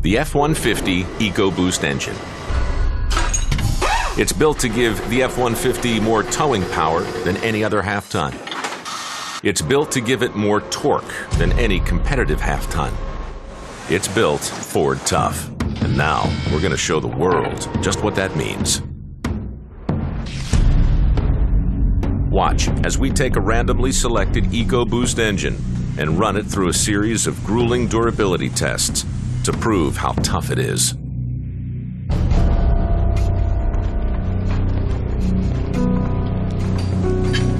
The F-150 Ecoboost engine. It's built to give the F-150 more towing power than any other half-ton. It's built to give it more torque than any competitive half-ton. It's built Ford tough. And now we're going to show the world just what that means. Watch as we take a randomly selected Ecoboost engine and run it through a series of grueling durability tests to prove how tough it is.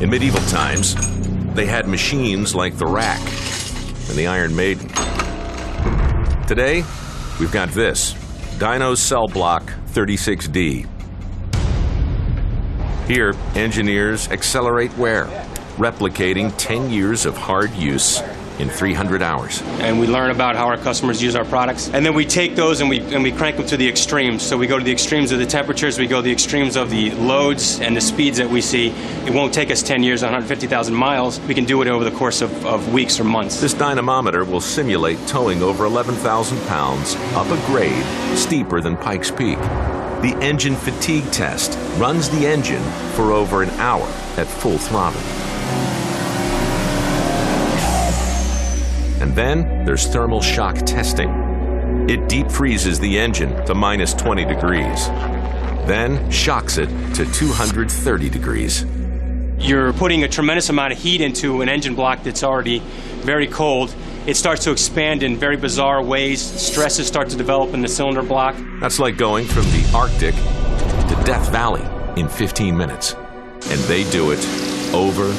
In medieval times, they had machines like the rack and the Iron Maiden. Today, we've got this, Dyno's Cell Block 36D. Here, engineers accelerate wear, replicating 10 years of hard use in 300 hours. And we learn about how our customers use our products. And then we take those and we crank them to the extremes. So we go to the extremes of the temperatures, we go to the extremes of the loads and the speeds that we see. It won't take us 10 years, 150,000 miles. We can do it over the course of weeks or months. This dynamometer will simulate towing over 11,000 pounds up a grade steeper than Pikes Peak. The engine fatigue test runs the engine for over an hour at full throttle. And then there's thermal shock testing. It deep freezes the engine to minus 20 degrees, then shocks it to 230 degrees. You're putting a tremendous amount of heat into an engine block that's already very cold. It starts to expand in very bizarre ways. Stresses start to develop in the cylinder block. That's like going from the Arctic to Death Valley in 15 minutes. And they do it over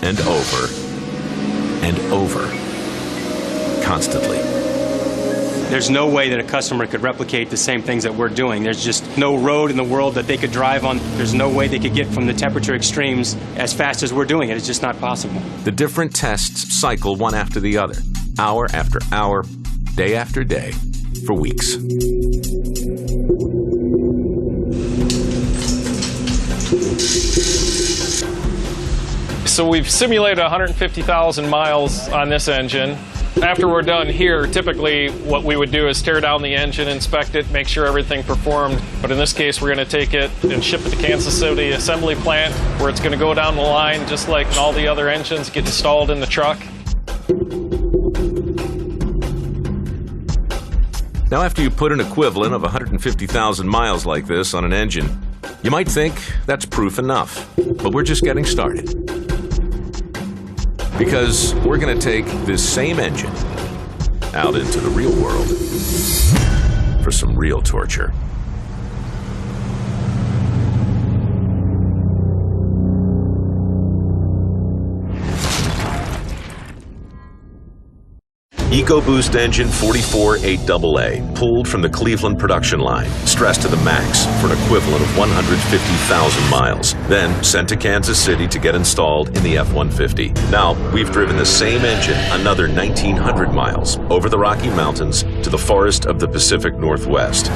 and over and over. Constantly. There's no way that a customer could replicate the same things that we're doing. There's just no road in the world that they could drive on. There's no way they could get from the temperature extremes as fast as we're doing it. It's just not possible. The different tests cycle one after the other, hour after hour, day after day, for weeks. So we've simulated 150,000 miles on this engine. After we're done here, typically what we would do is tear down the engine, inspect it, make sure everything performed. But in this case, we're going to take it and ship it to Kansas City assembly plant, where it's going to go down the line just like all the other engines, get installed in the truck. Now, after you put an equivalent of 150,000 miles like this on an engine, you might think that's proof enough. But we're just getting started. Because we're going to take this same engine out into the real world for some real torture. Ecoboost engine 448AA, pulled from the Cleveland production line, stressed to the max for an equivalent of 150,000 miles, then sent to Kansas City to get installed in the F-150. Now, we've driven the same engine another 1,900 miles over the Rocky Mountains to the forest of the Pacific Northwest.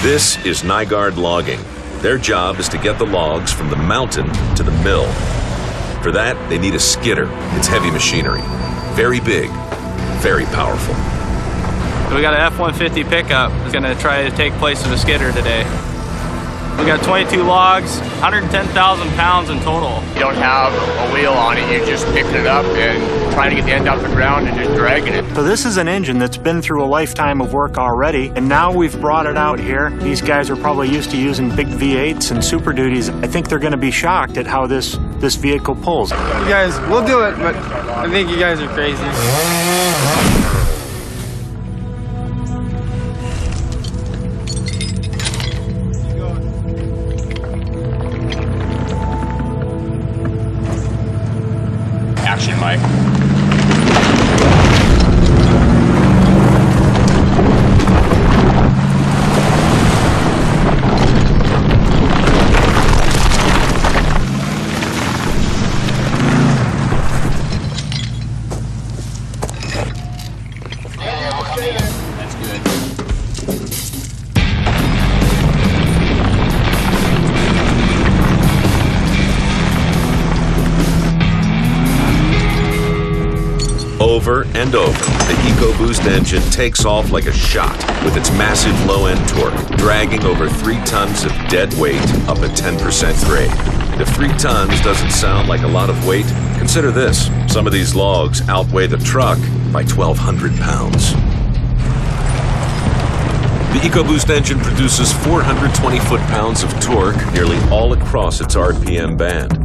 This is Nygaard Logging. Their job is to get the logs from the mountain to the mill. For that, they need a skidder. It's heavy machinery. Very big, very powerful. We got an F-150 pickup that's going to try to take place of the skidder today. We got 22 logs, 110,000 pounds in total. You don't have a wheel on it, you're just picking it up and trying to get the end off the ground and just dragging it. So this is an engine that's been through a lifetime of work already, and now we've brought it out here. These guys are probably used to using big V8s and Super Duties. I think they're going to be shocked at how this vehicle pulls. You guys, we'll do it, but I think you guys are crazy. Action, Mike. and over, the Ecoboost engine takes off like a shot with its massive low-end torque, dragging over 3 tons of dead weight up a 10% grade. If 3 tons doesn't sound like a lot of weight, consider this. Some of these logs outweigh the truck by 1,200 pounds. The Ecoboost engine produces 420 foot-pounds of torque nearly all across its RPM band.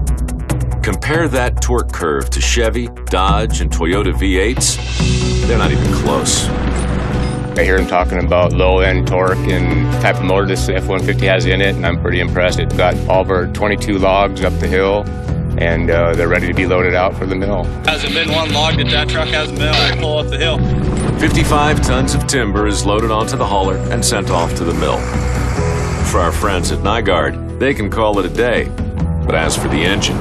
Compare that torque curve to Chevy, Dodge, and Toyota V8s. They're not even close. I hear them talking about low-end torque and type of motor this F-150 has in it, and I'm pretty impressed. It's got all of our 22 logs up the hill, and they're ready to be loaded out for the mill. Hasn't been one log that truck hasn't been able to pull up the hill. 55 tons of timber is loaded onto the hauler and sent off to the mill. For our friends at Nygaard, they can call it a day. But as for the engine,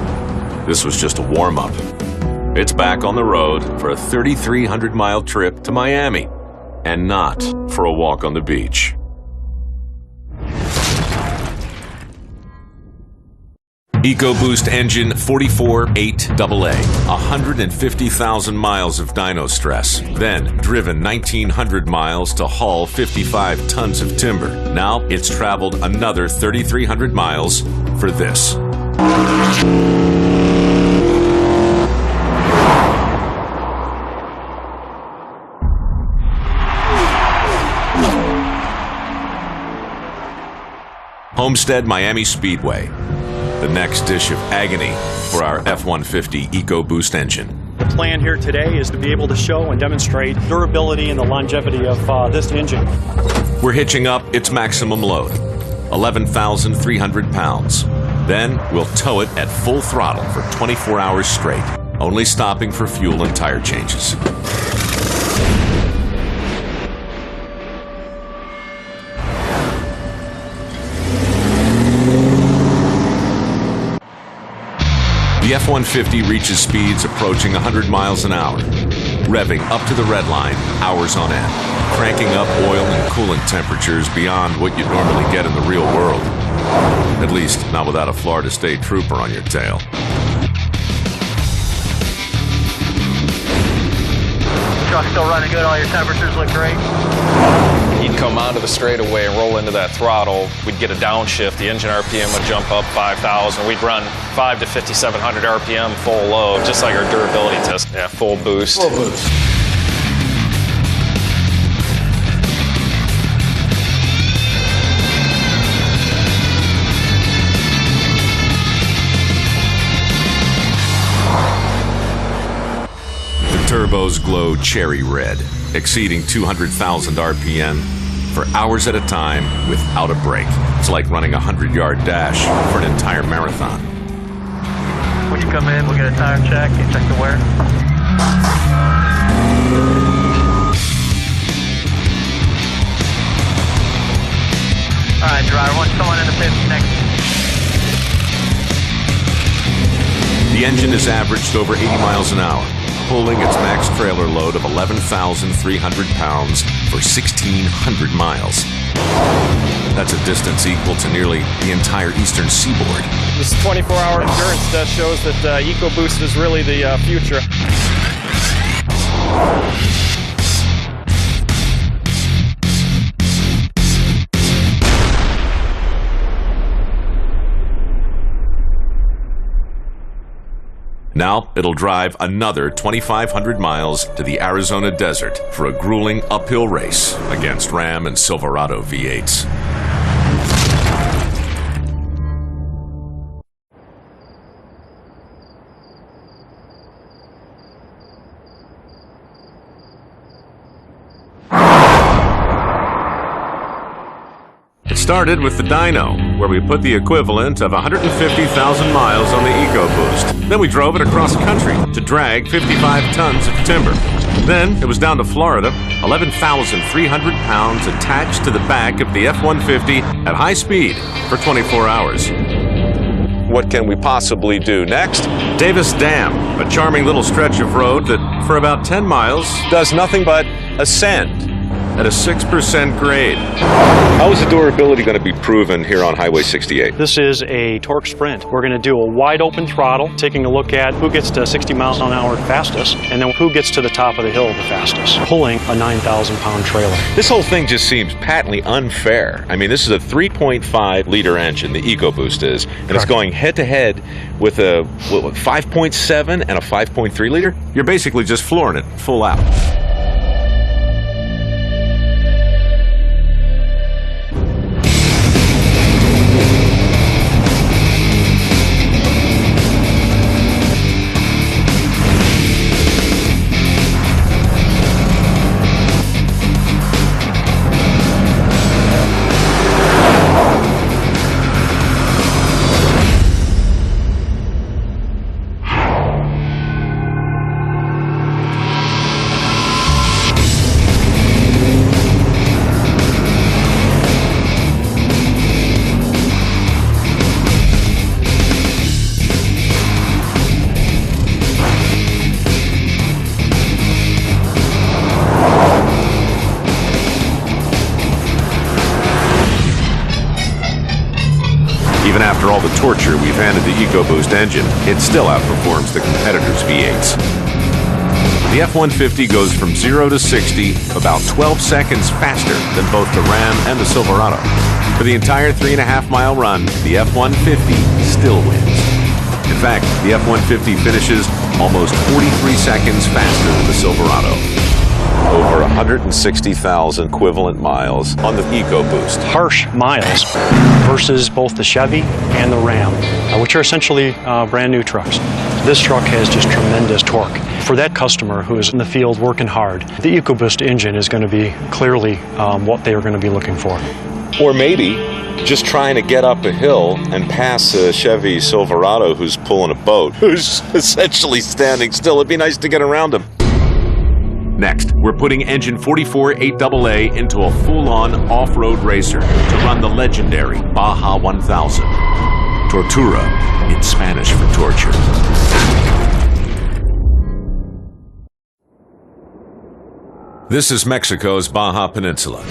this was just a warm-up. It's back on the road for a 3,300-mile trip to Miami, and not for a walk on the beach. Ecoboost engine 448AA, 150,000 miles of dyno stress, then driven 1,900 miles to haul 55 tons of timber. Now it's traveled another 3,300 miles for this. Homestead-Miami Speedway, the next dish of agony for our F-150 Ecoboost engine. The plan here today is to be able to show and demonstrate durability and the longevity of this engine. We're hitching up its maximum load, 11,300 pounds. Then we'll tow it at full throttle for 24 hours straight, only stopping for fuel and tire changes. The F-150 reaches speeds approaching 100 miles an hour, revving up to the red line hours on end, cranking up oil and coolant temperatures beyond what you'd normally get in the real world. At least, not without a Florida State Trooper on your tail. Truck's still running good, all your temperatures look great. He'd come onto the straightaway and roll into that throttle. We'd get a downshift. The engine RPM would jump up 5,000. We'd run 5 to 5,700 RPM full load, just like our durability test. Yeah, full boost. Full boost. Turbos glow cherry red, exceeding 200,000 RPM for hours at a time without a break. It's like running a 100-yard dash for an entire marathon. When you come in, we'll get a tire check and check the wear. All right, driver, once someone in the pits next. The engine is averaged over 80 miles an hour, pulling its max trailer load of 11,300 pounds for 1,600 miles. That's a distance equal to nearly the entire eastern seaboard. This 24-hour endurance test shows that Ecoboost is really the future. Now it'll drive another 2,500 miles to the Arizona desert for a grueling uphill race against Ram and Silverado V8s. It started with the dyno, where we put the equivalent of 150,000 miles on the Ecoboost. Then we drove it across country to drag 55 tons of timber. Then it was down to Florida, 11,300 pounds attached to the back of the F-150 at high speed for 24 hours. What can we possibly do next? Davis Dam, a charming little stretch of road that for about 10 miles does nothing but ascend. at a 6% grade. How is the durability going to be proven here on Highway 68? This is a torque sprint. We're going to do a wide open throttle, taking a look at who gets to 60 miles an hour fastest, and then who gets to the top of the hill the fastest, pulling a 9,000-pound trailer. This whole thing just seems patently unfair. I mean, this is a 3.5-liter engine, the Ecoboost is, and it's going head-to-head with a 5.7 and a 5.3-liter. You're basically just flooring it full out. Even after all the torture we've handed the Ecoboost engine, it still outperforms the competitors' V8s. The F150 goes from 0 to 60 about 12 seconds faster than both the Ram and the Silverado. For the entire 3.5-mile run, the F150 still wins. In fact, the F150 finishes almost 43 seconds faster than the Silverado. Over 160,000 equivalent miles on the Ecoboost. Harsh miles versus both the Chevy and the Ram, which are essentially brand new trucks. This truck has just tremendous torque. For that customer who is in the field working hard, the Ecoboost engine is going to be clearly what they are going to be looking for. Or maybe just trying to get up a hill and pass a Chevy Silverado who's pulling a boat, who's essentially standing still. It'd be nice to get around him. Next, we're putting engine 44-8AA into a full-on off-road racer to run the legendary Baja 1000. Tortura, in Spanish for torture. This is Mexico's Baja Peninsula.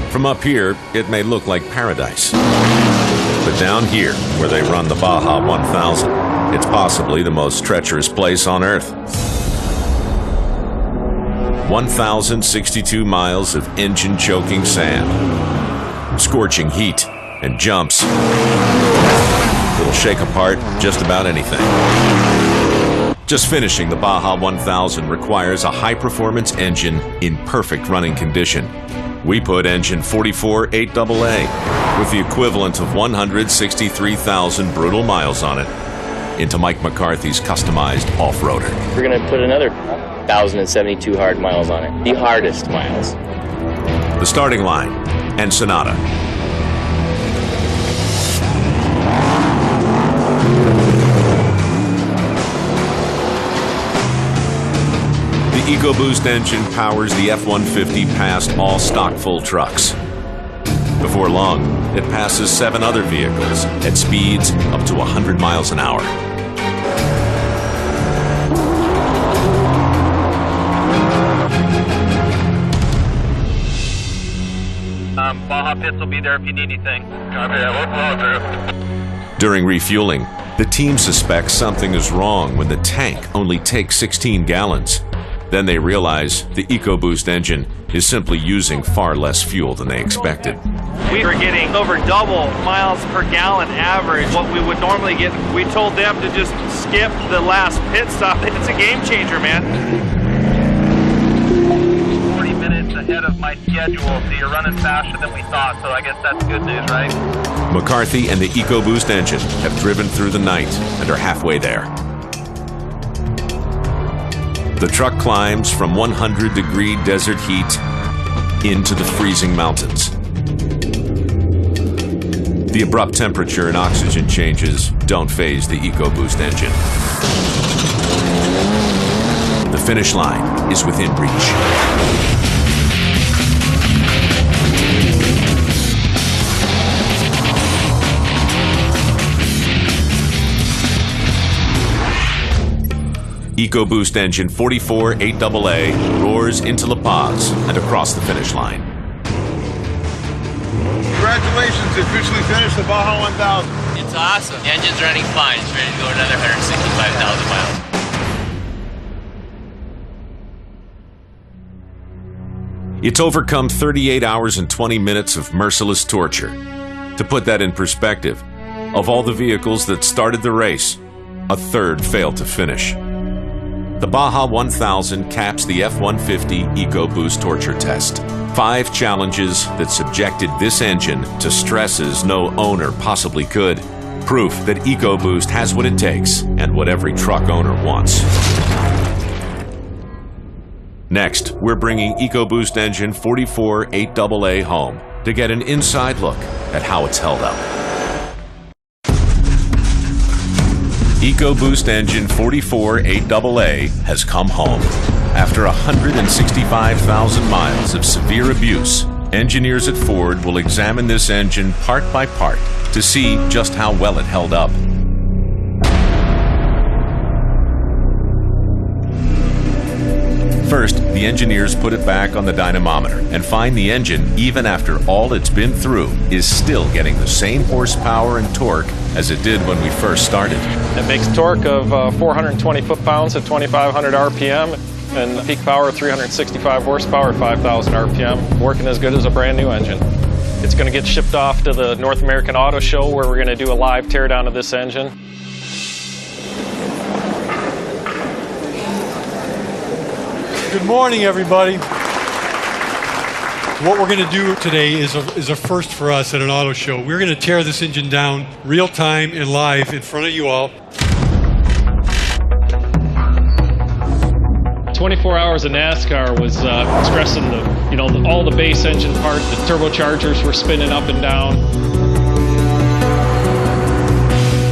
From up here, it may look like paradise. But down here, where they run the Baja 1000, it's possibly the most treacherous place on Earth. 1,062 miles of engine-choking sand, scorching heat, and jumps. It'll shake apart just about anything. Just finishing the Baja 1000 requires a high-performance engine in perfect running condition. We put engine 44-8AA, with the equivalent of 163,000 brutal miles on it, into Mike McCarthy's customized off-roader. We're going to put another 1,072 hard miles on it. The hardest miles. The starting line, Ensenada. The Ecoboost engine powers the F-150 past all stock full trucks. Before long, it passes 7 other vehicles at speeds up to 100 miles an hour. Baja Pits will be there if you need anything. During refueling, the team suspects something is wrong when the tank only takes 16 gallons. Then they realize the Ecoboost engine is simply using far less fuel than they expected. We were getting over double miles per gallon average what we would normally get. We told them to just skip the last pit stop. It's a game changer, man. 40 minutes ahead of my schedule, so you're running faster than we thought, so I guess that's good news, right? McCarthy and the Ecoboost engine have driven through the night and are halfway there. The truck climbs from 100-degree desert heat into the freezing mountains. The abrupt temperature and oxygen changes don't faze the Ecoboost engine. The finish line is within reach. Ecoboost engine 448AA roars into La Paz and across the finish line. Congratulations, you officially finished the Baja 1000. It's awesome. The engine's running fine. It's ready to go another 165,000 miles. It's overcome 38 hours and 20 minutes of merciless torture. To put that in perspective, of all the vehicles that started the race, a third failed to finish. The Baja 1000 caps the F150 Ecoboost torture test. 5 challenges that subjected this engine to stresses no owner possibly could. Proof that Ecoboost has what it takes and what every truck owner wants. Next, we're bringing Ecoboost engine 448AA home to get an inside look at how it's held up. Ecoboost engine 448AA has come home. After 165,000 miles of severe abuse, engineers at Ford will examine this engine part by part to see just how well it held up. First, the engineers put it back on the dynamometer and find the engine, even after all it's been through, is still getting the same horsepower and torque as it did when we first started. It makes torque of 420 foot-pounds at 2,500 RPM and peak power of 365 horsepower at 5,000 RPM, working as good as a brand new engine. It's going to get shipped off to the North American Auto Show, where we're going to do a live teardown of this engine. Good morning, everybody. What we're going to do today is a first for us at an auto show. We're going to tear this engine down real time and live in front of you all. 24 hours of NASCAR was stressing all the base engine parts. The turbochargers were spinning up and down.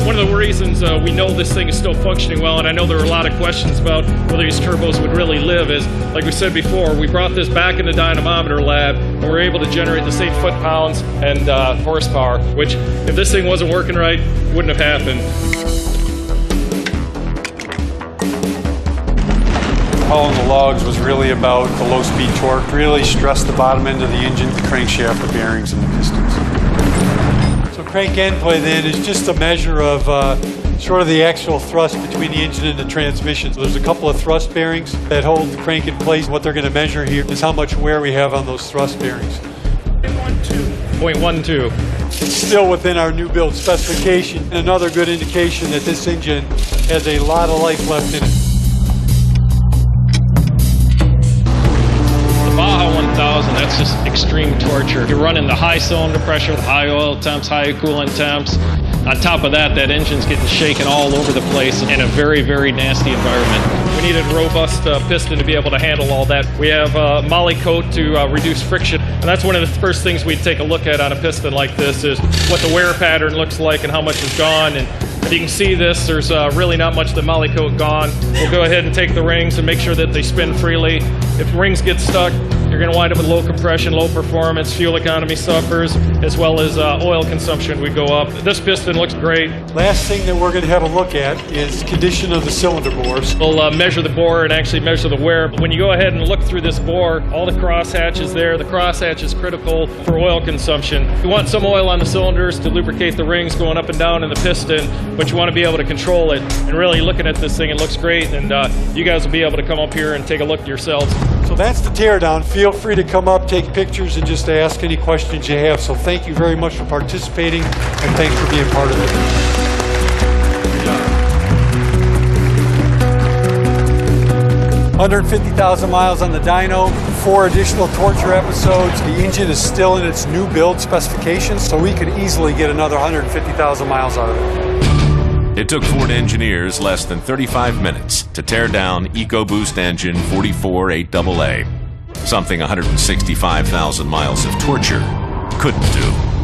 One of the reasons we know this thing is still functioning well, and I know there are a lot of questions about whether these turbos would really live, is, like we said before, we brought this back in the dynamometer lab, and we were able to generate the same foot-pounds and horsepower, which, if this thing wasn't working right, wouldn't have happened. Hauling the logs was really about the low-speed torque, really stressed the bottom end of the engine, the crankshaft, the bearings, and the pistons. So crank end play then is just a measure of sort of the actual thrust between the engine and the transmission. So there's a couple of thrust bearings that hold the crank in place. What they're going to measure here is how much wear we have on those thrust bearings. 0.12. It's still within our new build specification. And another good indication that this engine has a lot of life left in it. Baja 1000, that's just extreme torture. You're running the high cylinder pressure, high oil temps, high coolant temps. On top of that, that engine's getting shaken all over the place in a very, very nasty environment. We needed a robust piston to be able to handle all that. We have moly coat to reduce friction, and that's one of the first things we'd take a look at on a piston like this, is what the wear pattern looks like and how much is gone. And if you can see this, there's really not much of the moly coat gone. We'll go ahead and take the rings and make sure that they spin freely. If rings get stuck, you're going to wind up with low compression, low performance, fuel economy suffers, as well as oil consumption would go up. This piston looks great. Last thing that we're going to have a look at is condition of the cylinder bores. We'll measure the bore and actually measure the wear. But when you go ahead and look through this bore, all the crosshatch is there. The crosshatch is critical for oil consumption. You want some oil on the cylinders to lubricate the rings going up and down in the piston, but you want to be able to control it. And really looking at this thing, it looks great, and you guys will be able to come up here and take a look yourselves. So that's the teardown. Feel free to come up, take pictures, and just ask any questions you have. So thank you very much for participating, and thanks for being part of it. 150,000 miles on the dyno, 4 additional torture episodes. The engine is still in its new build specifications, so we could easily get another 150,000 miles out of it. It took Ford engineers less than 35 minutes to tear down Ecoboost engine 448AA, something 165,000 miles of torture couldn't do.